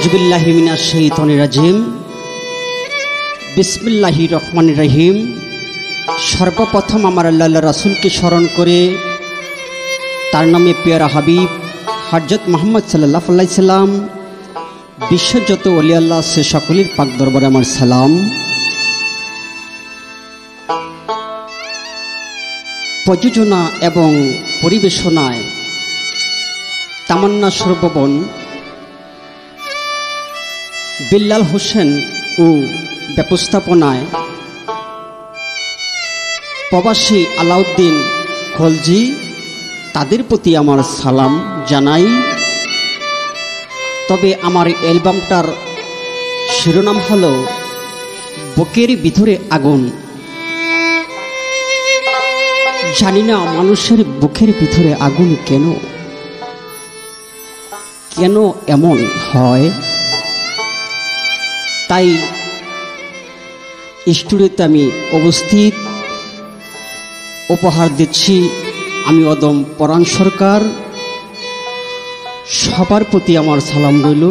আউযুবিল্লাহি মিনাশ শাইতানির রাজিম। বিসমিল্লাহির রহমানির রহিম। সর্বপ্রথম আমার আল্লাহ রাসূলকে স্মরণ করে তার নামে পেয়ারা হাবিব হযরত মুহাম্মদ সাল্লাল্লাহু আলাইহি সাল্লাম বিশ্বের যত ওলি আল্লাহ সে সকলের পাক দরবারে আমার সালাম। প্রযোজনা এবং পরিবেশনায় তামান্না সর্ববন বিল্লাল হোসেন ও ব্যবস্থাপনায় প্রবাসী আলাউদ্দিন খলজি, তাদের প্রতি আমার সালাম জানাই। তবে আমার অ্যালবামটার শিরোনাম হলো বুকের ভিতরে আগুন। জানি না মানুষের বুকের ভিতরে আগুন কেন কেন এমন হয়। তাই স্টুডিওতে আমি উপস্থিত, উপহার দিচ্ছি আমি অদম পরাণ সরকার। সবার প্রতি আমার সালাম রইল।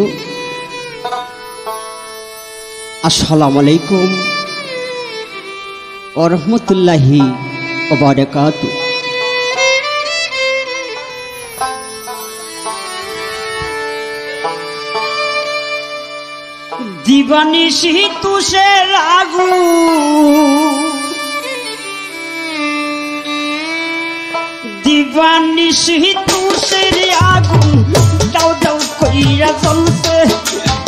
আসসালামু আলাইকুম ওয়া রাহমাতুল্লাহি ওয়া বারাকাতুহু। দিবানিশি তুষের আগুন, দিবানিশি তুষের আগুন, দাও দাও কইরা জ্বলছে,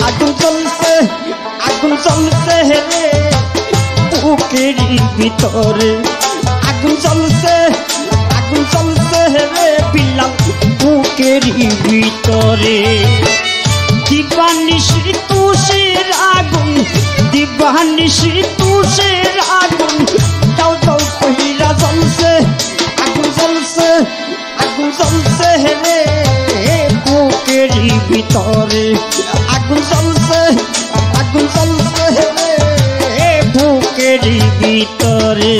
আগুন জ্বলছে, আগুন জ্বলছে রে বুকের ভিতরে, আগুন জ্বলছে, আগুন জ্বলছে রে বিল্লাল বুকের ভিতরে। দিবানিশি তুষের আগুন, দিবানিশি তুষের আগুন, দাও দাও কইরা জ্বলছে, আগুন জ্বলছে, আগুন জ্বলছে রে বুকের ভিতরে, আগুন জ্বলছে, আগুন জ্বলছে রে বুকের ভিতরে।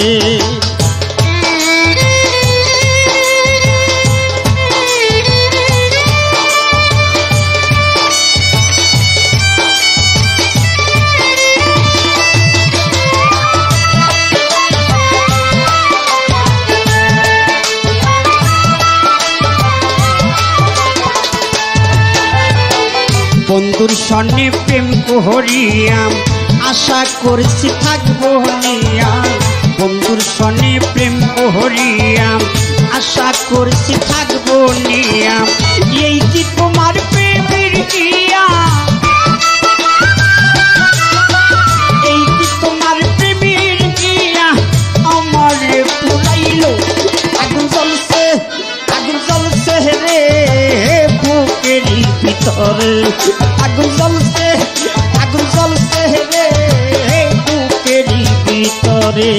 বন্ধুর সনে প্রেম করিয়াম, আশা করছি থাকবো নিয়া। বন্ধুর সনে প্রেম করিয়াম, আশা করছি থাকবো নিয়া। এই কি তোমার প্রেমের ইয়া, এই কি তোমার প্রেমের ইয়া আমার পুরাইলো। আগুন জ্বলছে, আগুন জ্বলছে রে বুকের ভিতরে, আগুন জ্বলছে, আগুন জ্বলছে রে বুকের ভিতরে।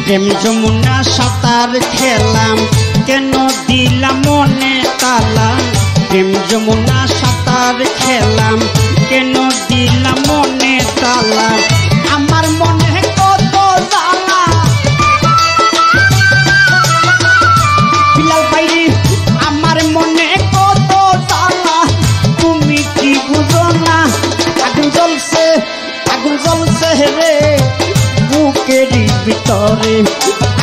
প্রেম যমুনা সাঁতার খেলাম, কেন দিলাম মনে তালা। প্রেম যমুনা সাঁতার খেলাম, কেন দিলাম মনে তালা। আমার মনে কত জ্বালা বিল্লাল ভাই, আমার মনে কত জ্বালা তুমি কি বুঝো না। আগুন জ্বলছে, আগুন জ্বলছে রে বুকের ভিতরে,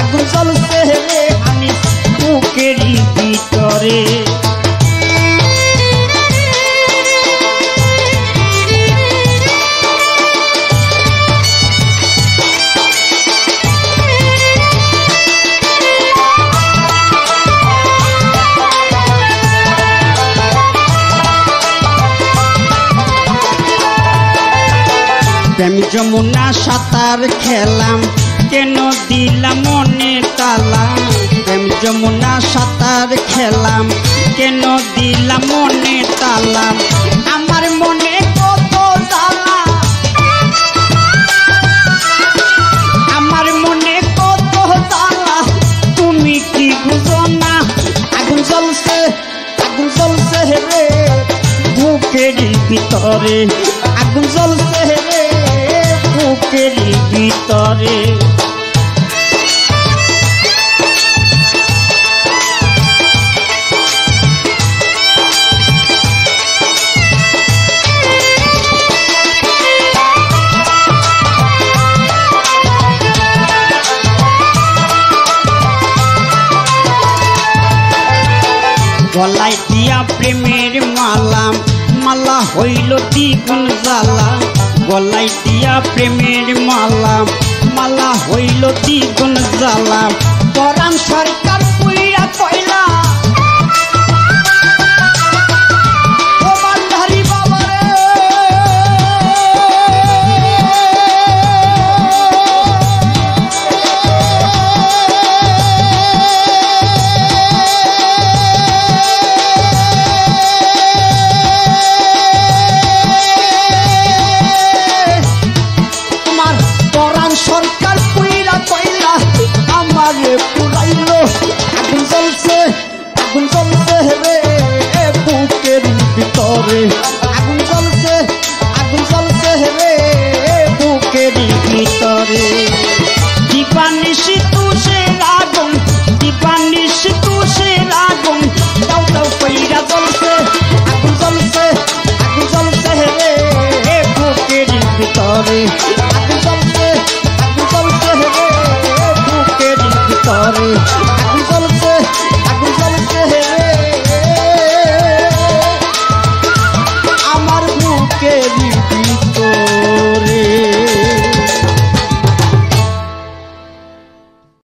আগুন জ্বলছে রে আনিস বুকের ভিতরে। প্রেম যমুনা সাঁতার খেলাম, কেন দিলাম মনে তালা। প্রেম যমুনা সাঁতার খেলাম, কেন দিলাম মনে তালা। আমার মনে কত জ্বালা, আমার মনে কত জ্বালা তুমি কি জ্বলছে রে বুকের ভিতরে, আগুন জ্বলছে রে বুকের ভিতরে। গলায় দিয়া প্রেমের মালা, মালা হইল দ্বিগুণ জ্বালা। গলায় দিয়া প্রেমের মালা, মালা হইল দ্বিগুণ জ্বালা। পরাণ সরকার পুইরা কইলা ও মালধারী বাবা রে, সরকার পুইরা কইলা আমারে পুরাইলো। আগুন জ্বলছে রে বুকের ভিতরে, আগুন জ্বলছে রে বুকের ভিতরে। দীপানিশি তুষের আগুন, দীপানিশি তুষের আগুন, দাও দাও কইরা জ্বলছে। আগুন জ্বলছে রে বুকের ভিতরে, আগুন জ্বলছে রে বুকের ভিতরে, আগুন জ্বলছে রে আমার বুকের